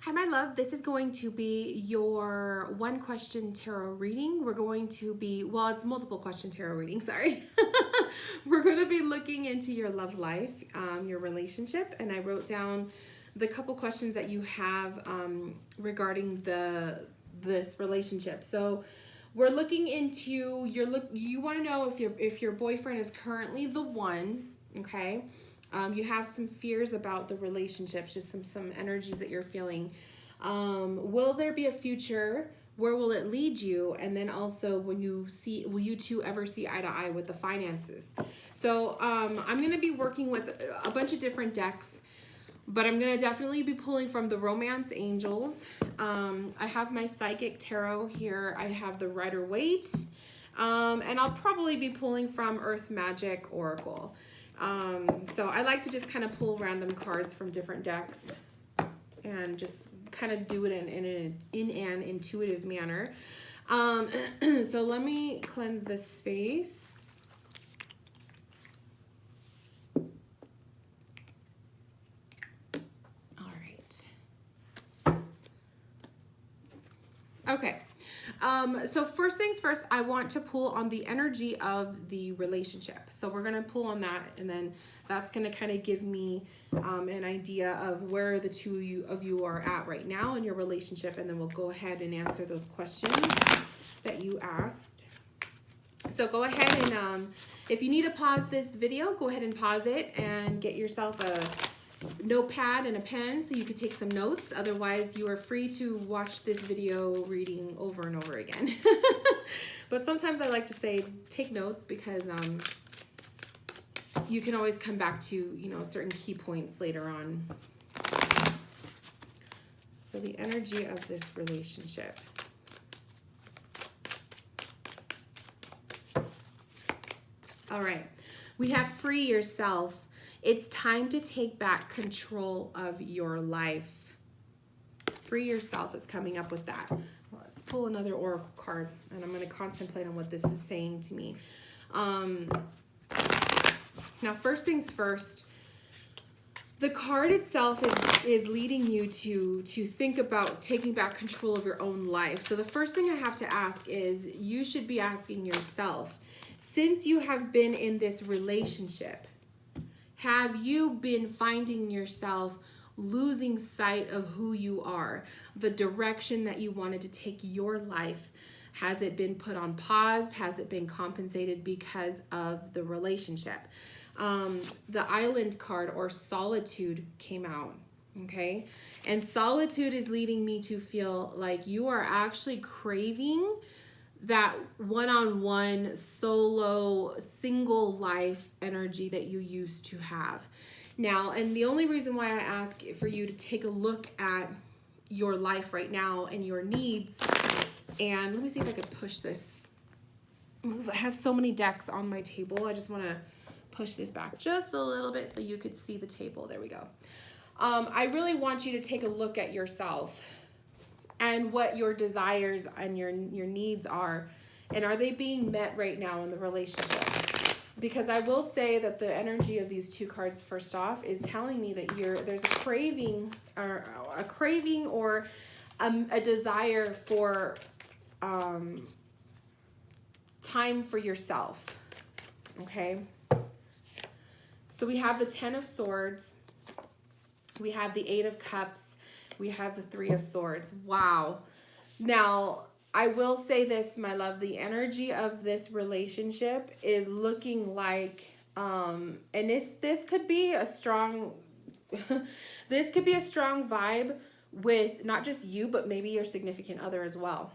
Hi, my love. This is going to be your one question tarot reading. We're going to be, well, it's multiple question tarot reading, sorry. We're going to be looking into your love life, your relationship, and I wrote down the couple questions that you have regarding this relationship. So we're looking into you want to know if your boyfriend is currently the one, okay? You have some fears about the relationship, just some energies that you're feeling. Will there be a future? Where will it lead you? And then also, will you two ever see eye to eye with the finances? So I'm going to be working with a bunch of different decks, but I'm going to definitely be pulling from the Romance Angels. I have my Psychic Tarot here. I have the Rider Waite. And I'll probably be pulling from Earth Magic Oracle. So I like to just kind of pull random cards from different decks and just kind of do it in an intuitive manner. So let me cleanse this space. All right. Okay. So first things first, I want to pull on the energy of the relationship. So we're going to pull on that, and then that's going to kind of give me an idea of where the two of you are at right now in your relationship, and then we'll go ahead and answer those questions that you asked. So go ahead and if you need to pause this video, go ahead and pause it and get yourself a notepad and a pen so you could take some notes. Otherwise, you are free to watch this video reading over and over again. But sometimes I like to say take notes because you can always come back to, certain key points later on. So the energy of this relationship. All right. We have free yourself. It's time to take back control of your life. Free yourself is coming up with that. Let's pull another oracle card, and I'm going to contemplate on what this is saying to me. Now, first things first, the card itself is leading you to think about taking back control of your own life. So the first thing I have to ask is, you should be asking yourself, since you have been in this relationship, have you been finding yourself losing sight of who you are, the direction that you wanted to take your life? Has it been put on pause? Has it been compensated because of the relationship? The Island card, or Solitude, came out, okay? And Solitude is leading me to feel like you are actually craving that one-on-one, solo, single life energy that you used to have. Now, and the only reason why I ask for you to take a look at your life right now and your needs, and let me see if I could push this. I have so many decks on my table. I just want to push this back just a little bit so you could see the table. There we go. I really want you to take a look at yourself and what your desires and your needs are, and are they being met right now in the relationship? Because I will say that the energy of these two cards, first off, is telling me that there's a craving or a desire for time for yourself. Okay. So we have the Ten of Swords, we have the Eight of Cups, we have the Three of Swords. Wow. Now, I will say this, my love, the energy of this relationship is looking like, and this could be a strong, this could be a strong vibe with not just you, but maybe your significant other as well.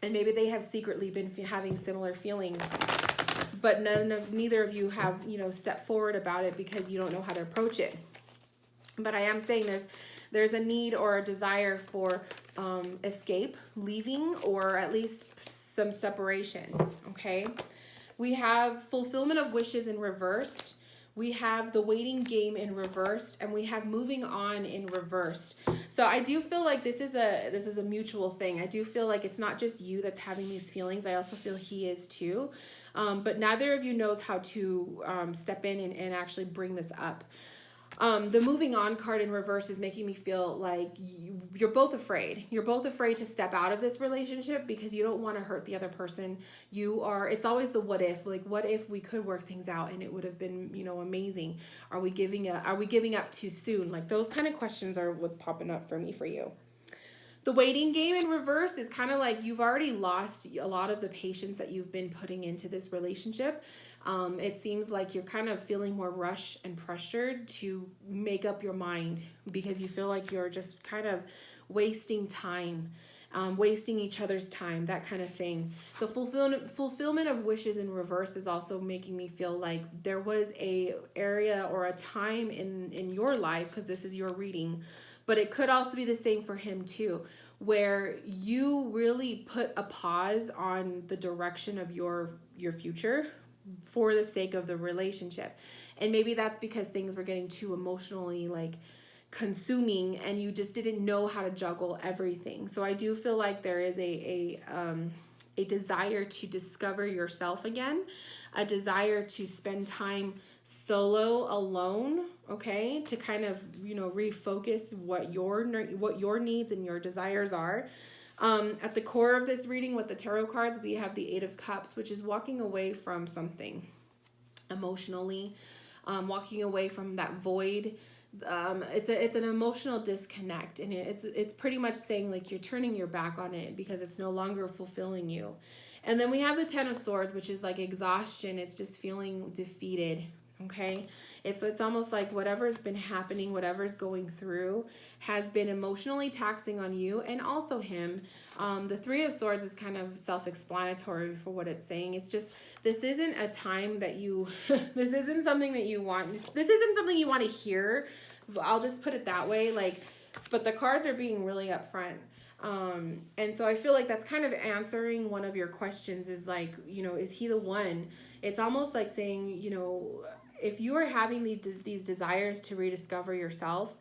And maybe they have secretly been having similar feelings, but neither of you have, stepped forward about it because you don't know how to approach it. But I am saying there's a need or a desire for escape, leaving, or at least some separation, okay? We have fulfillment of wishes in reversed. We have the waiting game in reversed, and we have moving on in reversed. So I do feel like this is a mutual thing. I do feel like it's not just you that's having these feelings. I also feel he is too. But neither of you knows how to step in and actually bring this up. The moving on card in reverse is making me feel like you're both afraid. You're both afraid to step out of this relationship because you don't want to hurt the other person. It's always the what if, like, what if we could work things out and it would have been, amazing. Are we giving up too soon? Like, those kind of questions are what's popping up for me for you. The waiting game in reverse is kind of like you've already lost a lot of the patience that you've been putting into this relationship. It seems like you're kind of feeling more rushed and pressured to make up your mind because you feel like you're just kind of wasting time, wasting each other's time, that kind of thing. The fulfillment of wishes in reverse is also making me feel like there was a area or a time in your life, because this is your reading, but it could also be the same for him too, where you really put a pause on the direction of your future for the sake of the relationship. And maybe that's because things were getting too emotionally consuming and you just didn't know how to juggle everything. So I do feel like there is a desire to discover yourself again, a desire to spend time solo, alone, okay, to kind of refocus what your needs and your desires are. At the core of this reading with the tarot cards, we have the Eight of Cups, which is walking away from something emotionally, walking away from that void. It's an emotional disconnect, and it's pretty much saying like you're turning your back on it because it's no longer fulfilling you. And then we have the Ten of Swords, which is like exhaustion. It's just feeling defeated. Okay, it's almost like whatever's been happening, whatever's going through has been emotionally taxing on you and also him. The Three of Swords is kind of self-explanatory for what it's saying. It's just, this isn't a time that you this isn't something that you want. This isn't something you want to hear. I'll just put it that way. But the cards are being really upfront. And so I feel like that's kind of answering one of your questions is like, is he the one? It's almost like saying, if you are having these desires to rediscover yourself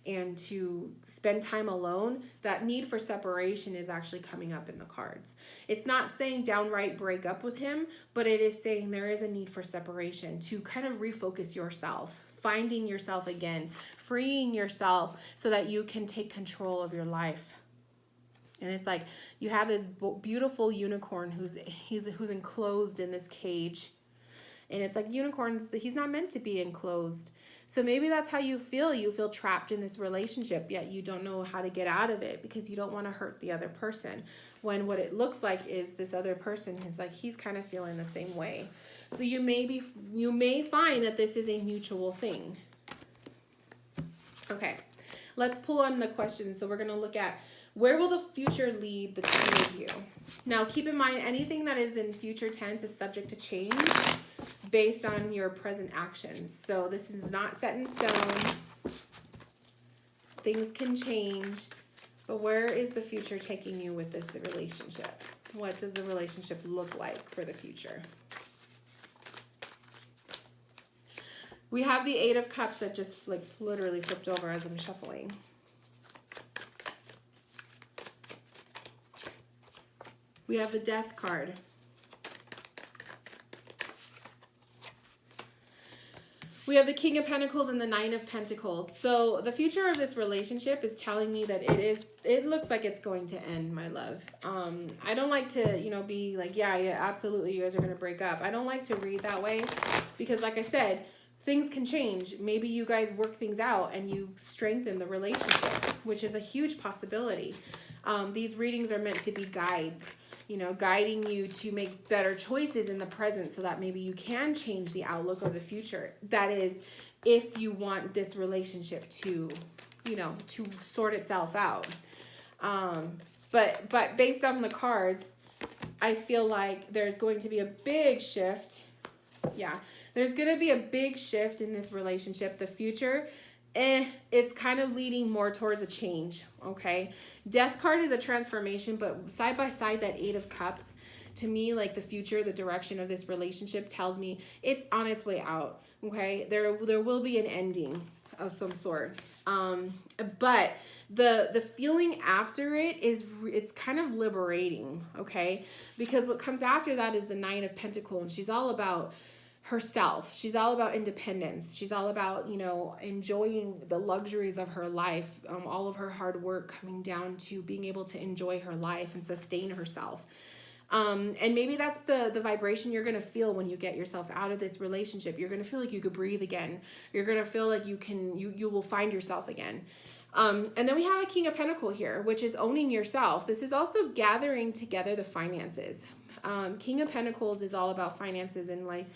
and to spend time alone, that need for separation is actually coming up in the cards. It's not saying downright break up with him, but it is saying there is a need for separation to kind of refocus yourself, finding yourself again, freeing yourself so that you can take control of your life. And it's like you have this beautiful unicorn who's enclosed in this cage. And it's like unicorns, he's not meant to be enclosed. So maybe that's how you feel. You feel trapped in this relationship, yet you don't know how to get out of it because you don't want to hurt the other person. When what it looks like is this other person is like, he's kind of feeling the same way. So you may find that this is a mutual thing. Okay, let's pull on the questions. So we're going to look at, where will the future lead the two of you? Now, keep in mind, anything that is in future tense is subject to change based on your present actions. So this is not set in stone. Things can change. But where is the future taking you with this relationship? What does the relationship look like for the future? We have the Eight of Cups that just literally flipped over as I'm shuffling. We have the Death card. We have the King of Pentacles and the Nine of Pentacles. So the future of this relationship is telling me that it looks like it's going to end, my love. I don't like to, be like, yeah, absolutely, you guys are going to break up. I don't like to read that way because, like I said, things can change. Maybe you guys work things out and you strengthen the relationship, which is a huge possibility. These readings are meant to be guides. Guiding you to make better choices in the present so that maybe you can change the outlook of the future. That is, if you want this relationship to, to sort itself out. But based on the cards, I feel like there's going to be a big shift. Yeah, there's going to be a big shift in this relationship. The future, it's kind of leading more towards a change, okay? Death card is a transformation, but side by side, that Eight of Cups, to me, like the future, the direction of this relationship tells me it's on its way out, okay? There will be an ending of some sort. But the feeling after it it's kind of liberating, okay? Because what comes after that is the Nine of Pentacles, and she's all about herself. She's all about independence. She's all about, enjoying the luxuries of her life, all of her hard work coming down to being able to enjoy her life and sustain herself. And maybe that's the vibration you're going to feel when you get yourself out of this relationship. You're going to feel like you could breathe again. You're going to feel like you will find yourself again. And then we have a King of Pentacles here, which is owning yourself. This is also gathering together the finances. King of Pentacles is all about finances and like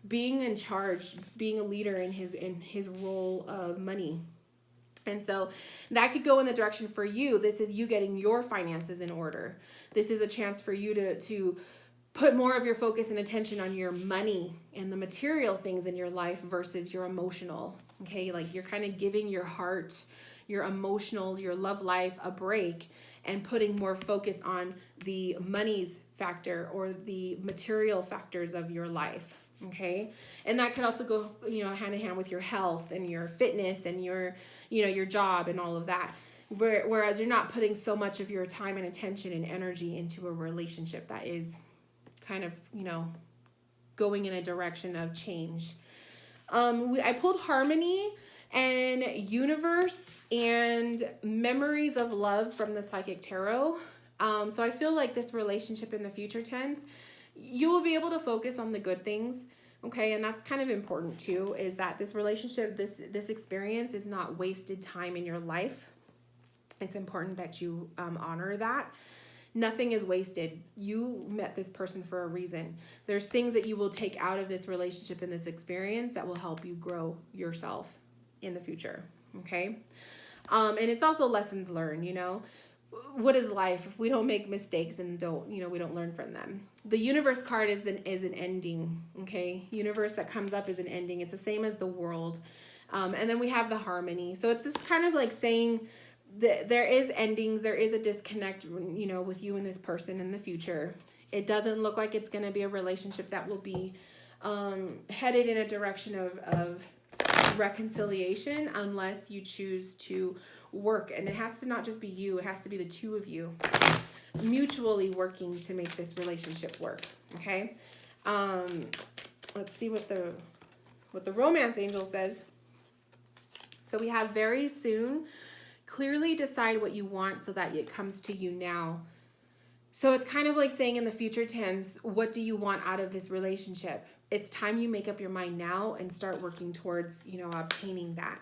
being in charge, being a leader in his role of money. And so that could go in the direction for you. This is you getting your finances in order. This is a chance for you to put more of your focus and attention on your money and the material things in your life versus your emotional. Okay, like you're kind of giving your heart, your emotional, your love life a break and putting more focus on the money's factor or the material factors of your life. Okay. And that could also go, hand in hand with your health and your fitness and your job and all of that. Whereas you're not putting so much of your time and attention and energy into a relationship that is kind of, going in a direction of change. I pulled harmony and universe and memories of love from the Psychic Tarot. So I feel like this relationship in the future tense, you will be able to focus on the good things. Okay. And that's kind of important too, is that this relationship, this experience is not wasted time in your life. It's important that you honor that. Nothing is wasted. You met this person for a reason. There's things that you will take out of this relationship and this experience that will help you grow yourself in the future. Okay. And it's also lessons learned, What is life if we don't make mistakes and we don't learn from them? The universe card is an ending. Okay. Universe that comes up is an ending. It's the same as the world. And then we have the harmony. So it's just kind of like saying that there is endings. There is a disconnect, with you and this person in the future. It doesn't look like it's going to be a relationship that will be headed in a direction of reconciliation unless you choose to work. And it has to not just be you, it has to be the two of you mutually working to make this relationship work. Okay. Let's see what the romance angel says. So we have very soon. Clearly decide what you want so that it comes to you now. So it's kind of like saying in the future tense, what do you want out of this relationship? It's time you make up your mind now and start working towards, obtaining that.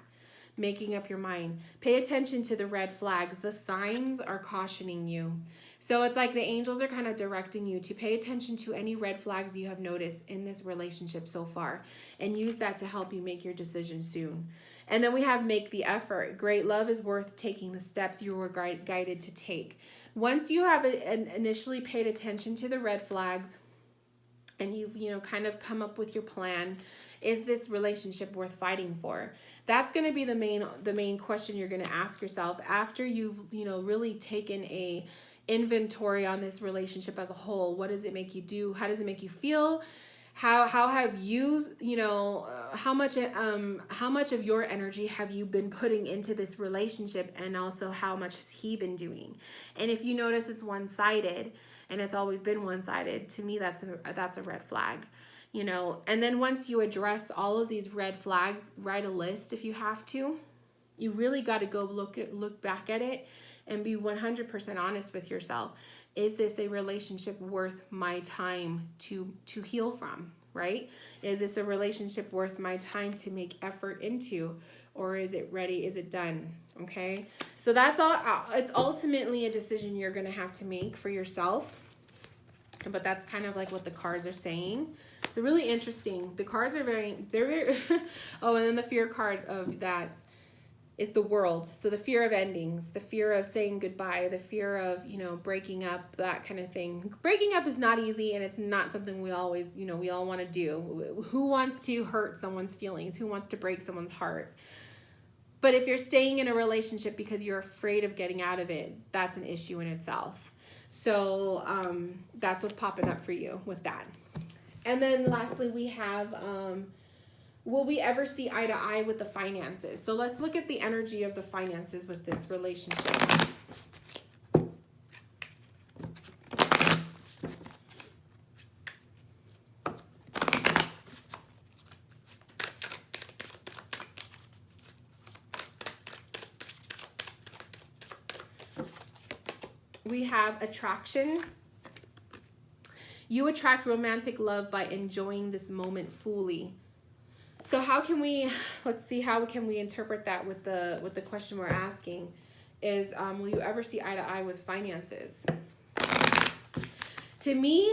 Making up your mind. Pay attention to the red flags. The signs are cautioning you. So it's like the angels are kind of directing you to pay attention to any red flags you have noticed in this relationship so far and use that to help you make your decision soon. And then we have make the effort. Great love is worth taking the steps you were guided to take. Once you have initially paid attention to the red flags and you've, kind of come up with your plan, is this relationship worth fighting for? That's going to be the main question you're going to ask yourself after you've, really taken a inventory on this relationship as a whole. What does it make you do? How does it make you feel? How have you, how much of your energy have you been putting into this relationship, and also how much has he been doing? And if you notice it's one-sided, and it's always been one-sided, to me that's a red flag. And then once you address all of these red flags, write a list if you have to. You really got to go look back at it and be 100% honest with yourself. Is this a relationship worth my time to heal from, right? Is this a relationship worth my time to make effort into, or is it ready? Is it done? Okay. So that's all. It's ultimately a decision you're going to have to make for yourself. But that's kind of like what the cards are saying. So really interesting. The cards are they're very, oh, and then the fear card of that is the world. So the fear of endings, the fear of saying goodbye, the fear of, breaking up, that kind of thing. Breaking up is not easy, and it's not something we always, we all want to do. Who wants to hurt someone's feelings? Who wants to break someone's heart? But if you're staying in a relationship because you're afraid of getting out of it, that's an issue in itself. So that's what's popping up for you with that. And then lastly, we have, will we ever see eye to eye with the finances? So let's look at the energy of the finances with this relationship. we have attraction. You attract romantic love by enjoying this moment fully. So how can we, let's see, how can we interpret that with the question we're asking is, will you ever see eye to eye with finances? To me,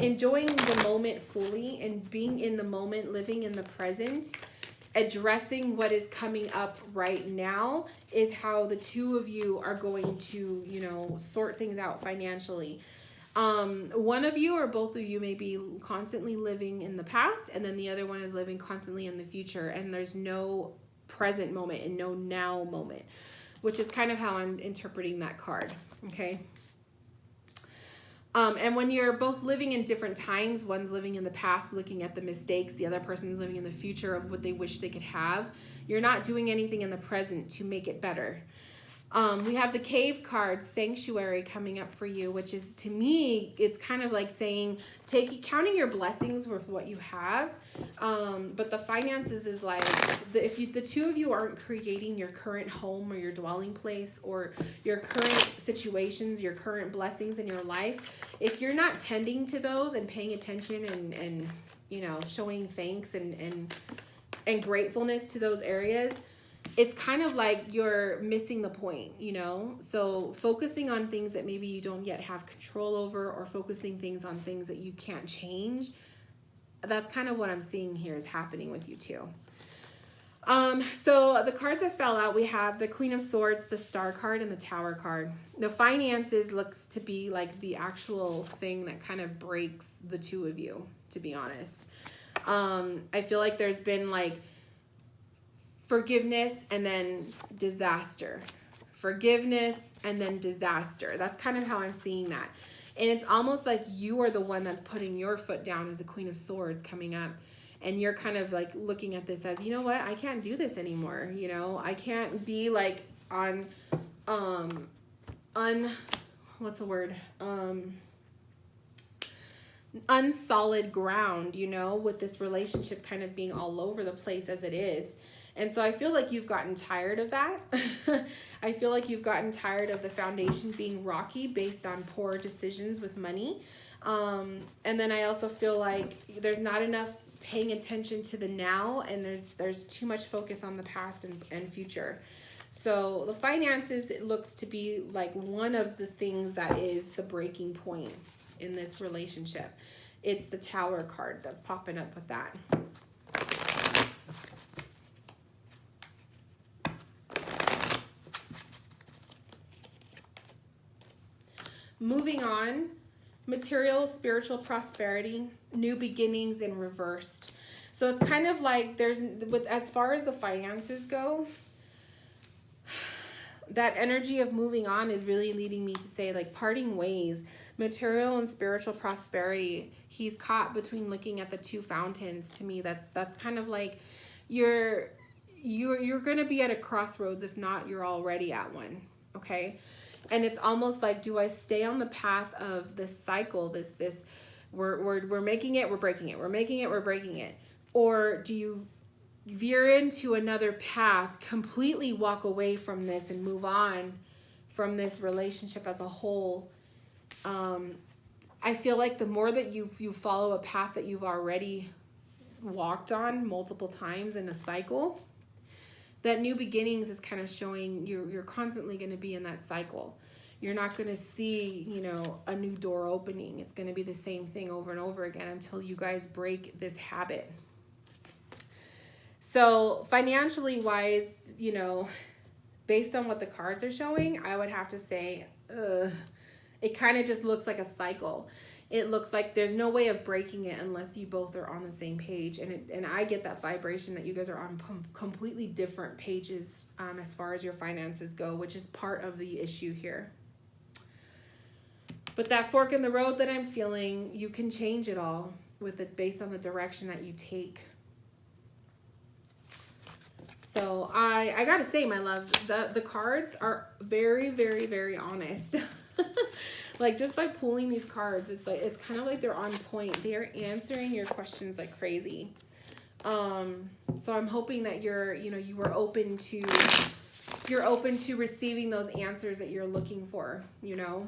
enjoying the moment fully and being in the moment, living in the present, addressing what is coming up right now is how the two of you are going to, you know, sort things out financially. One of you or both of you may be constantly living in the past, and then the other one is living constantly in the future, and there's no present moment and no now moment, which is kind of how I'm interpreting that card. Okay. And when you're both living in different times, one's living in the past, looking at the mistakes, the other person's living in the future of what they wish they could have, you're not doing anything in the present to make it better. We have the Cave card, Sanctuary, coming up for you, which is, to me, it's kind of like saying, counting your blessings with what you have. But the finances is like, if the two of you aren't creating your current home or your dwelling place or your current situations, your current blessings in your life, if you're not tending to those and paying attention and you know, showing thanks and gratefulness to those areas, it's kind of like you're missing the point, you know? So focusing on things that maybe you don't yet have control over, or focusing things on things that you can't change, that's kind of what I'm seeing here is happening with you too. So the cards that fell out, we have the Queen of Swords, the Star card, and the Tower card. The finances looks to be like the actual thing that kind of breaks the two of you, to be honest. I feel like there's been like forgiveness and then disaster. Forgiveness and then disaster. That's kind of how I'm seeing that. And it's almost like you are the one that's putting your foot down as a Queen of Swords coming up. And you're kind of like looking at this as, you know what, I can't do this anymore. You know, I can't be like on, what's the word? Unsolid ground, you know, with this relationship kind of being all over the place as it is. And so I feel like you've gotten tired of that. I feel like you've gotten tired of the foundation being rocky based on poor decisions with money. And then I also feel like there's not enough paying attention to the now, and there's too much focus on the past and future. So the finances, it looks to be like one of the things that is the breaking point in this relationship. It's the Tower card that's popping up with that. Moving on, material, spiritual prosperity, new beginnings in reversed. So it's kind of like as far as the finances go, that energy of moving on is really leading me to say like parting ways, material and spiritual prosperity. He's caught between looking at the two fountains. To me, that's kind of like you're going to be at a crossroads. If not, you're already at one. Okay. And it's almost like, do I stay on the path of this cycle, this we're making it, we're breaking it, we're making it, we're breaking it? Or do you veer into another path, completely walk away from this and move on from this relationship as a whole? I feel like the more that you follow a path that you've already walked on multiple times in a cycle, that new beginnings is kind of showing you're constantly going to be in that cycle. You're not going to see, you know, a new door opening. It's going to be the same thing over and over again until you guys break this habit. So financially wise, you know, based on what the cards are showing, I would have to say, it kind of just looks like a cycle. It looks like there's no way of breaking it unless you both are on the same page. And I get that vibration that you guys are on completely different pages as far as your finances go, which is part of the issue here. But that fork in the road that I'm feeling, you can change it all with it based on the direction that you take. So I gotta say, my love, the cards are very, very, very honest. Like just by pulling these cards, it's like, it's kind of like they're on point. They're answering your questions like crazy. So I'm hoping that you were open to you're open to receiving those answers that you're looking for, you know?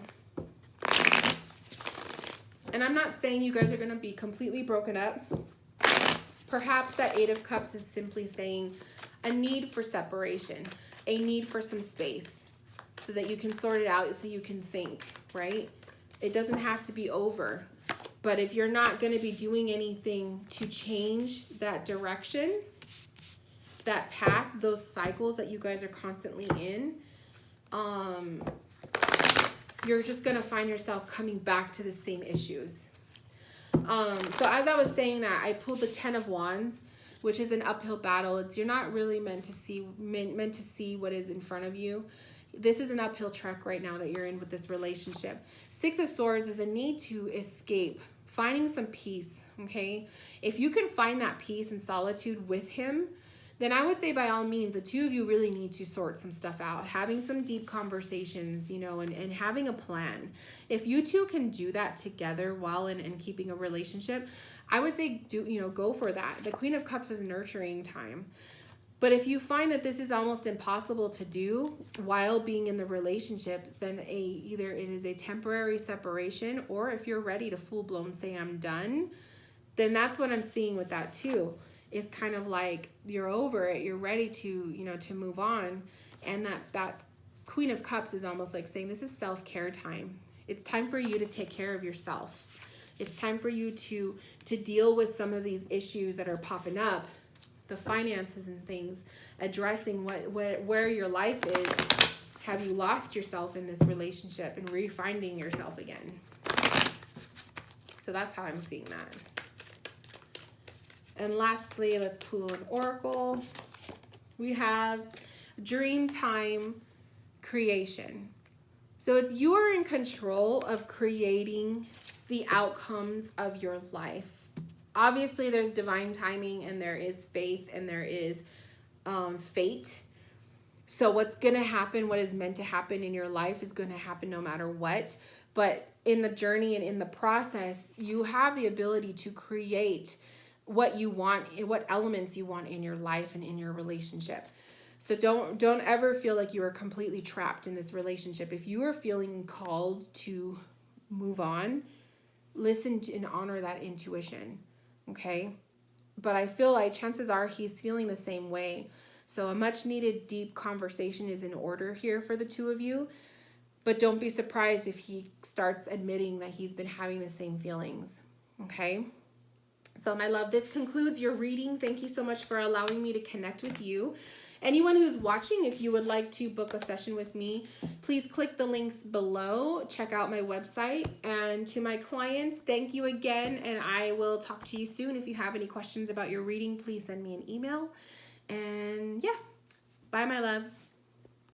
And I'm not saying you guys are going to be completely broken up. Perhaps that Eight of Cups is simply saying a need for separation, a need for some space so that you can sort it out, so you can think, right? It doesn't have to be over. But if you're not going to be doing anything to change that direction, that path, those cycles that you guys are constantly in, you're just going to find yourself coming back to the same issues. So as I was saying that, I pulled the 10 of Wands, which is an uphill battle. It's you're not really meant to see what is in front of you. This is an uphill trek right now that you're in with this relationship. 6 of Swords is a need to escape, finding some peace, okay? If you can find that peace and solitude with him, then I would say by all means, the two of you really need to sort some stuff out, having some deep conversations, you know, and having a plan. If you two can do that together while in keeping a relationship, I would say go for that. The Queen of Cups is nurturing time. But if you find that this is almost impossible to do while being in the relationship, then either it is a temporary separation, or if you're ready to full-blown say I'm done, then that's what I'm seeing with that too. Is kind of like you're over it, you're ready to, to move on. And that Queen of Cups is almost like saying this is self-care time. It's time for you to take care of yourself. It's time for you to deal with some of these issues that are popping up, the finances and things, addressing where your life is. Have you lost yourself in this relationship and refinding yourself again? So that's how I'm seeing that. And lastly, let's pull an oracle. We have dream time creation. So it's you are in control of creating the outcomes of your life. Obviously, there's divine timing and there is faith and there is fate. So what's going to happen, what is meant to happen in your life is going to happen no matter what. But in the journey and in the process, you have the ability to create what you want, what elements you want in your life and in your relationship. So don't ever feel like you are completely trapped in this relationship. If you are feeling called to move on, listen to and honor that intuition, okay? But I feel like chances are he's feeling the same way. So a much needed deep conversation is in order here for the two of you. But don't be surprised if he starts admitting that he's been having the same feelings, okay? So my love, this concludes your reading. Thank you so much for allowing me to connect with you. Anyone who's watching, if you would like to book a session with me, please click the links below. Check out my website. And to my clients, thank you again. And I will talk to you soon. If you have any questions about your reading, please send me an email. And yeah, bye, my loves.